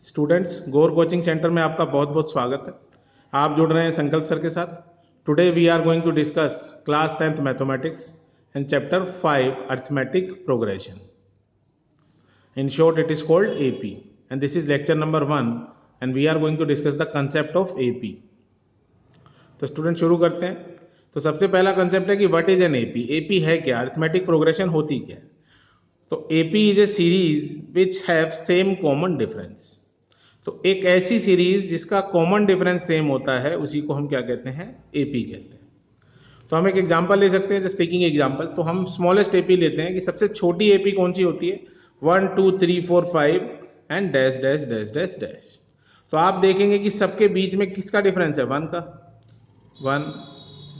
Students, गौर coaching centre में आपका बहुत बहुत स्वागत है। आप जुड़ रहे हैं संकल्प सर के साथ। Today we are going to discuss class 10th mathematics and chapter 5 arithmetic progression. In short, it is called AP, and this is lecture number 1, and we are going to discuss the concept of AP. तो student शुरू करते हैं। तो सबसे पहला concept है कि what is an AP. AP है क्या, अरिथमेटिक प्रोग्रेशन होती क्या है। तो AP is a series which have same common difference. तो एक ऐसी सीरीज जिसका कॉमन डिफरेंस सेम होता है उसी को हम क्या कहते हैं, एपी कहते हैं। तो हम एक एग्जांपल ले सकते हैं, जस्ट टेकिंग एग्जांपल। तो हम स्मॉलेस्ट एपी लेते हैं कि सबसे छोटी एपी कौन सी होती है, 1 2 3 4 5 and dash dash dash dash dash. तो आप देखेंगे कि सबके बीच में किसका डिफरेंस है, 1 का, 1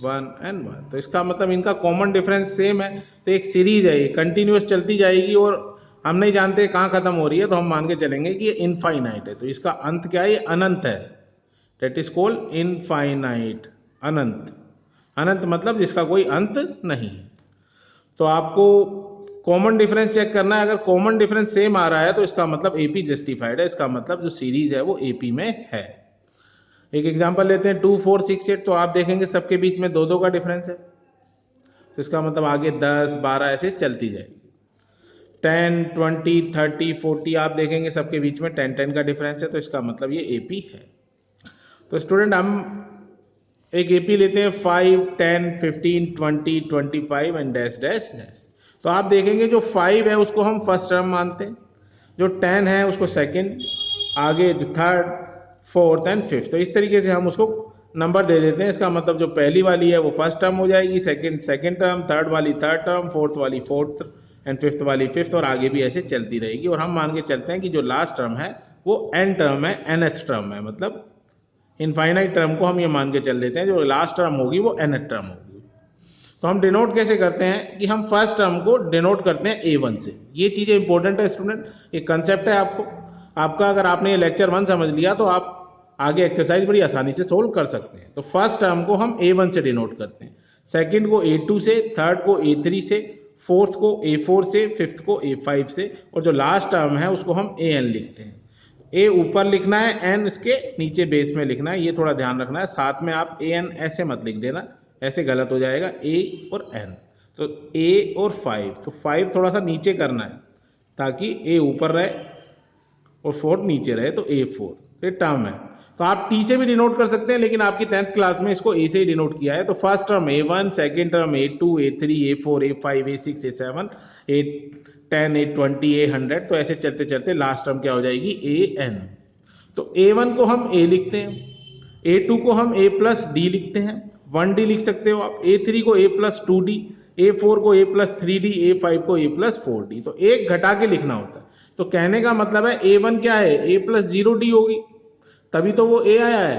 1 एंड 1। तो इसका मतलब इनका कॉमन डिफरेंस सेम है। तो एक सीरीज है, ये कंटिन्यूअस चलती जाएगी और हम नहीं जानते कहाँ खत्म हो रही है, तो हम मान के चलेंगे कि ये इनफाइनाइट है। तो इसका अंत क्या है, ये अनंत है। डेट इज कॉल्ड इनफाइनाइट, अनंत। अनंत मतलब जिसका कोई अंत नहीं है। तो आपको कॉमन डिफरेंस चेक करना है। अगर कॉमन डिफरेंस सेम आ रहा है तो इसका मतलब एपी जस्टिफाइड है। इसका मतलब जो सीरीज है वो एपी में है। एक एग्जांपल लेते हैं 2 4 6 8। तो आप देखेंगे सबके बीच में 2 2 का डिफरेंस है। तो इसका मतलब आगे 10 12 ऐसे चलती जाएगी। 10 20 30 40 आप देखेंगे सबके बीच में 10 10 का डिफरेंस है। तो इसका मतलब ये एपी है। तो स्टूडेंट हम एक एपी लेते हैं 5 10 15 20 25 एंड डैश डैश डैश। तो आप देखेंगे जो 5 है उसको हम फर्स्ट टर्म मानते हैं, जो 10 है उसको सेकंड, आगे जो थर्ड फोर्थ एंड फिफ्थ। तो इस तरीके से हम उसको नंबर दे देते हैं। इसका मतलब जो पहली वाली है वो फर्स्ट टर्म हो जाएगी, सेकंड टर्म, थर्ड वाली थर्ड टर्म, फोर्थ वाली फोर्थ एंड फिफ्थ वाली फिफ्थ, और आगे भी ऐसे चलती रहेगी। और हम मान के चलते हैं कि जो लास्ट टर्म है वो एन टर्म है, nth टर्म है। मतलब इनफाइनाइट टर्म को हम ये मान के चल देते हैं, जो लास्ट टर्म होगी वो nth टर्म होगी। तो हम डिनोट कैसे करते हैं कि हम फर्स्ट टर्म को डिनोट करते हैं A1 से। ये चीज़ें इंपॉर्टेंट है स्टूडेंट, ये कंसेप्ट है आपका अगर आपने ये लेक्चर 1 समझ लिया तो आप आगे एक्सरसाइज बड़ी आसानी से सोल्व कर सकते हैं। तो फर्स्ट टर्म को हम A1 से डिनोट करते हैं, सेकंड को A2 से, थर्ड को A3 से, फोर्थ को A4 से, फिफ्थ को A5 से, और जो लास्ट टर्म है उसको हम AN लिखते हैं। ए ऊपर लिखना है, एन इसके नीचे बेस में लिखना है, ये थोड़ा ध्यान रखना है। साथ में आप AN ऐसे मत लिख देना, ऐसे गलत हो जाएगा, ए और एन। तो ए और 5, तो 5 थोड़ा सा नीचे करना है ताकि ए ऊपर रहे और 4 नीचे रहे, तो A4 ये टर्म है। तो आप टी से भी डिनोट कर सकते हैं, लेकिन आपकी 10th क्लास में इसको ए से ही डिनोट किया है। तो first term A1, second term A2, A3, A4, A5, A6, A7, A10, A20, A100। तो ऐसे चलते चलते लास्ट टर्म क्या हो जाएगी, AN। तो A1 को हम A लिखते हैं, A2 को हम A प्लस डी लिखते हैं, 1D लिख सकते हो आप, A3 को A प्लस 2D, A4 को A प्लस 3D, A5 को A प्लस 4D। तो एक घटा के लिखना होता है। तो कहने का मतलब है A1 क्या है, A प्लस 0D होगी, तभी तो वो A आया है।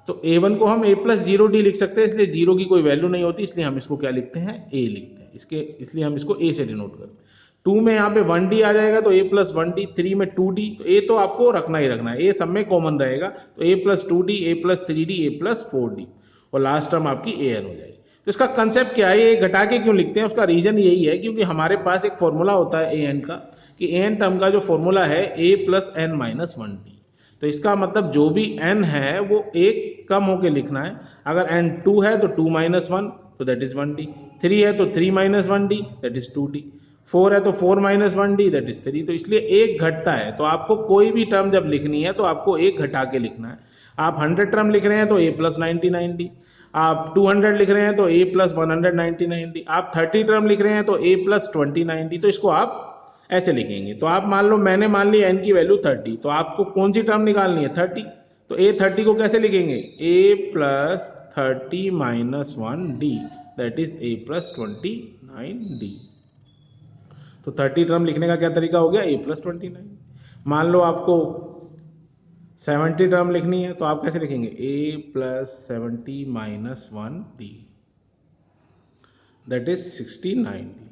तो A1 को हम A प्लस 0D लिख सकते हैं, इसलिए जीरो की कोई वैल्यू नहीं होती, इसलिए हम इसको क्या लिखते हैं, A लिखते हैं। इसलिए हम इसको A से डिनोट करते हैं। 2 में यहाँ पे 1D आ जाएगा तो A प्लस 1D, 3 में 2D, तो A तो आपको रखना ही रखना है, A सब में कॉमन रहेगा। तो A plus 2D, A plus 3D, A plus 4D, और लास्ट टर्म आपकी AN हो जाएगी। तो इसका कंसेप्ट क्या है, ये घटा के क्यों लिखते हैं, उसका रीजन यही है क्योंकि हमारे पास एक फॉर्मूला होता है AN का, कि AN टर्म का जो फॉर्मूला है A plus N minus 1D। तो इसका मतलब जो भी n है वो एक कम होके लिखना है। अगर n 2 है तो 2 माइनस 1, तो दैट इज 1D। 3 है तो 3 minus 1D, that is 2D। 4 है तो 4 माइनस 1D, दैट इज 3। तो इसलिए एक घटता है। तो आपको कोई भी टर्म जब लिखनी है तो आपको एक घटा के लिखना है। आप 100 टर्म लिख रहे हैं तो A प्लस 99D, आप 200 लिख रहे हैं तो A प्लस 199D, आप 30 टर्म लिख रहे हैं तो A प्लस 2090। तो इसको आप ऐसे लिखेंगे। तो आप मान लो मैंने मान ली n की वैल्यू 30, तो आपको कौन सी टर्म निकालनी है, 30। तो A30 को कैसे लिखेंगे, A plus 30 minus 1D, that is A plus 29D। तो 30 टर्म लिखने का क्या तरीका हो गया, A प्लस 29। मान लो आपको 70 टर्म लिखनी है तो आप कैसे लिखेंगे, A plus 70 minus 1D, that is 69D।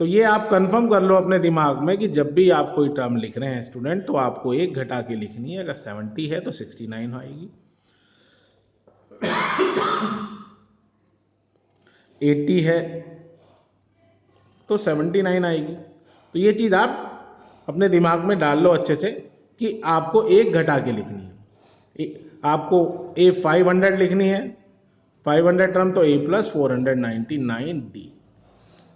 तो ये आप कंफर्म कर लो अपने दिमाग में कि जब भी आप कोई टर्म लिख रहे हैं स्टूडेंट, तो आपको एक घटा के लिखनी है। अगर 70 है तो 69 आएगी, 80 है तो 79 आएगी। तो ये चीज़ आप अपने दिमाग में डाल लो अच्छे से कि आपको एक घटा के लिखनी है। आपको ए 500 लिखनी है, 500 टर्म, तो ए प्लस 499D।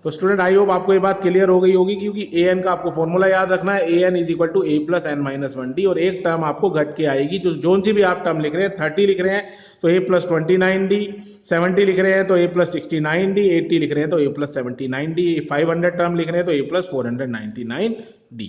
तो स्टूडेंट आई होप आपको ये बात क्लियर हो गई होगी, क्योंकि ए एन का आपको फॉर्मूला याद रखना है, A N is equal to A plus N minus 1D, और एक टर्म आपको घट के आएगी, जो जोन सी भी आप टर्म लिख रहे हैं, 30 लिख रहे हैं तो ए प्लस 29D, 70 लिख रहे हैं तो ए प्लस 69D, 80 लिख रहे हैं तो ए प्लस 79D, 500 टर्म लिख रहे हैं तो ए प्लस 499D।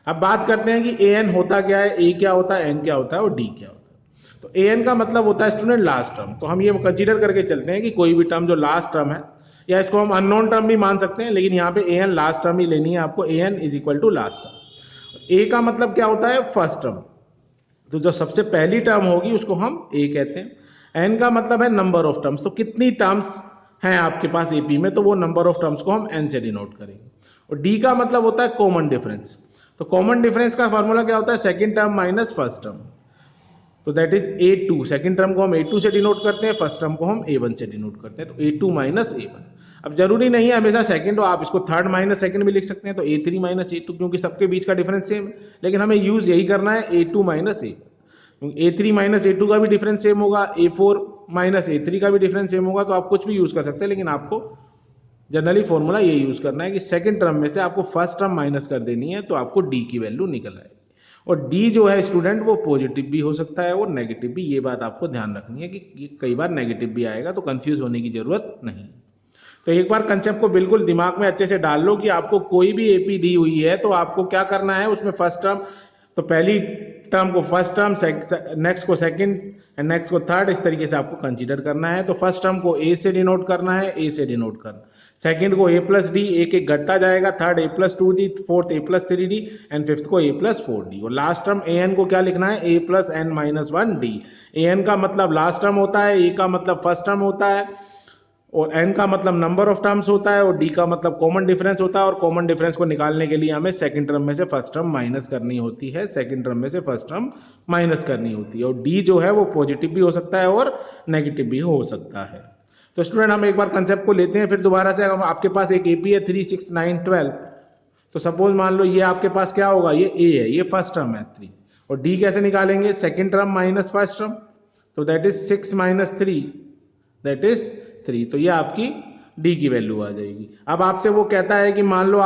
अब बात करते हैं कि ए एन होता क्या है, ए क्या होता है, एन क्या होता है और डी क्या होता है। तो ए एन का मतलब होता है स्टूडेंट लास्ट टर्म। तो हम ये कंसीडर करके चलते हैं कि कोई भी टर्म जो लास्ट टर्म है, या इसको हम अननोन टर्म भी मान सकते हैं, लेकिन यहाँ पे ए एन लास्ट टर्म ही लेनी है आपको, A N is equal to last term. A का मतलब क्या होता है, फर्स्ट टर्म, तो जो सबसे पहली टर्म होगी उसको हम ए कहते हैं। एन का मतलब है नंबर ऑफ टर्म्स, तो कितनी टर्म्स हैं आपके पास एपी में, तो वो नंबर ऑफ टर्म्स को हम एन से डिनोट करेंगे। और डी का मतलब होता है कॉमन डिफरेंस। तो कॉमन डिफरेंस का फॉर्मूला क्या होता है, second term minus first term, तो that is A2। Second term को हम A2 से डिनोट करते हैं, फर्स्ट टर्म को हम A1 से डिनोट करते हैं, तो A2 माइनस A1। अब जरूरी नहीं है हमेशा सेकंड हो, आप इसको थर्ड माइनस सेकंड भी लिख सकते हैं, तो A3 माइनस A2, क्योंकि सबके बीच का डिफरेंस सेम है, लेकिन हमें यूज यही करना है A2 माइनस A1, क्योंकि A3 माइनस A2 का भी डिफरेंस सेम होगा, A4 माइनस A3 का भी डिफरेंस सेम होगा, तो आप कुछ भी यूज कर सकते हैं, लेकिन आपको जनरली फॉर्मूला ये यूज करना है कि सेकंड टर्म में से आपको फर्स्ट टर्म माइनस कर देनी है, तो आपको डी की वैल्यू निकल आएगी। और डी जो है स्टूडेंट वो पॉजिटिव भी हो सकता है और नेगेटिव भी, ये बात आपको ध्यान रखनी है कि कई बार नेगेटिव भी आएगा, तो कंफ्यूज होने की जरूरत नहीं। तो एक बार कंसेप्ट को बिल्कुल दिमाग में अच्छे से डाल लो कि आपको कोई भी एपी दी हुई है, तो आपको क्या करना है, उसमें फर्स्ट टर्म, तो पहली टर्म को फर्स्ट टर्म, नेक्स्ट को सेकंड एंड नेक्स्ट को थर्ड, इस तरीके से आपको कंसीडर करना है। तो फर्स्ट टर्म को ए से डिनोट करना है, ए से डिनोट करना, सेकंड को ए प्लस डी, एक एक घटता जाएगा, third A plus 2D, fourth A plus 3D and fifth को ए प्लस 4D। और लास्ट टर्म ए एन को क्या लिखना है, ए plus N minus 1D। A N का मतलब लास्ट टर्म होता है, ए का मतलब फर्स्ट टर्म होता है, और एन का मतलब नंबर ऑफ टर्म्स होता है, और डी का मतलब कॉमन डिफरेंस होता है। और कॉमन डिफरेंस को निकालने के लिए हमें सेकंड टर्म में से फर्स्ट टर्म माइनस करनी होती है, सेकंड टर्म में से फर्स्ट टर्म माइनस करनी होती है। और डी जो है वो पॉजिटिव भी हो सकता है और नेगेटिव भी हो सकता है। तो स्टूडेंट हम एक बार कंसेप्ट को लेते हैं, फिर दोबारा से। आपके पास एक एपी है 3, 6, 9, 12, तो सपोज मान लो ये आपके पास क्या होगा, ये ए है, ये फर्स्ट टर्म है 3, और डी कैसे निकालेंगे, second term minus first term, तो that is 6 minus 3, that is 3। तो ये आपकी डी की वैल्यू आ जाएगी। अब आपसे वो कहता है कि मान लो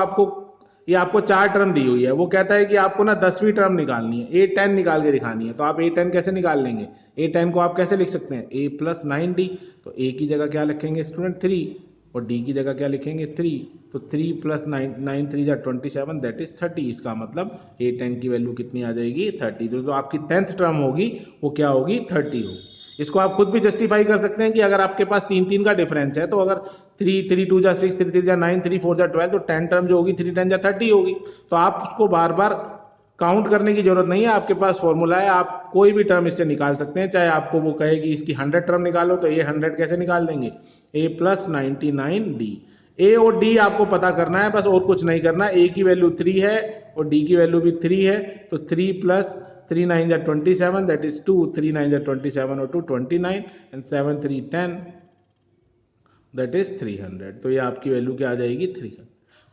ये आपको 4 टर्म दी हुई है, वो कहता है कि आपको ना 10वीं टर्म निकालनी है, A10 निकाल के दिखानी है। तो आप A10 कैसे निकाल लेंगे, A10 को आप कैसे लिख सकते हैं, A प्लस 9D। तो A की जगह क्या लिखेंगे स्टूडेंट 3, और D की जगह क्या लिखेंगे 3। तो 3 प्लस 9 3 जा 27, दैट इज 30। इसका मतलब A10 की वैल्यू कितनी आ जाएगी, 30। तो जो आपकी 10th टर्म होगी वो क्या होगी, 30 होगी। इसको आप खुद भी जस्टिफाई कर सकते हैं कि अगर आपके पास 3 का डिफरेंस है, तो अगर 3 3 2 जा 6, 3 3 जा 9, 3 4 जा 12, तो 10 टर्म जो होगी 3 10 जा 30 होगी। तो आप उसको बार बार काउंट करने की जरूरत नहीं है, आपके पास फॉर्मूला है, आप कोई भी टर्म इससे निकाल सकते हैं। चाहे आपको वो कहे कि इसकी 100 टर्म निकालो, तो ये 100 कैसे निकाल देंगे, A प्लस 99D। ए और डी आपको पता करना है, बस और कुछ नहीं करना। ए की वैल्यू 3 है और डी की वैल्यू भी 3 है, तो 3 प्लस 3 9 जा 27, दैट इज 2, 3 9 जा 27 और 2 29 एंड 7 3 10, दैट इज 300। तो ये आपकी वैल्यू क्या आ जाएगी, 300।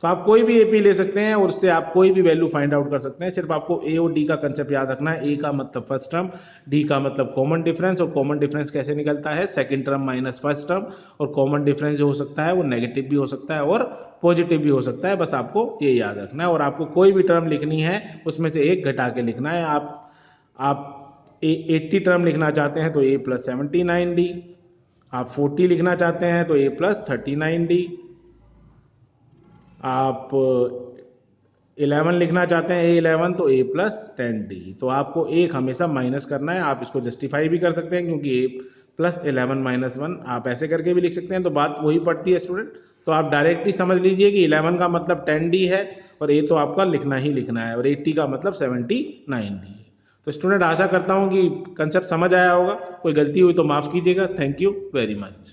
तो आप कोई भी एपी ले सकते हैं और उससे आप कोई भी वैल्यू फाइंड आउट कर सकते हैं। सिर्फ आपको ए और डी का कंसेप्ट याद रखना है। ए का मतलब फर्स्ट टर्म, डी का मतलब कॉमन डिफरेंस, और कॉमन डिफरेंस कैसे निकलता है, second term minus first term. और कॉमन डिफरेंस जो हो सकता है वो नेगेटिव भी हो सकता है और पॉजिटिव भी हो सकता है, बस आपको ये याद रखना है। और आपको कोई भी टर्म लिखनी है उसमें से एक घटा के लिखना है। आप 80 टर्म लिखना चाहते हैं तो ए प्लस 79D, आप 40 लिखना चाहते हैं तो ए प्लस 39D, आप 11 लिखना चाहते हैं A11 तो A प्लस 10D। तो आपको एक हमेशा माइनस करना है। आप इसको जस्टिफाई भी कर सकते हैं क्योंकि A प्लस 11 माइनस 1 आप ऐसे करके भी लिख सकते हैं, तो बात वही पड़ती है स्टूडेंट। तो आप डायरेक्टली समझ लीजिए कि 11 का मतलब 10D है और A तो आपका लिखना ही लिखना है, और 80 का मतलब 79D। तो स्टूडेंट आशा करता हूँ कि कंसेप्ट समझ आया होगा। कोई गलती हुई तो माफ़ कीजिएगा। Thank you very much.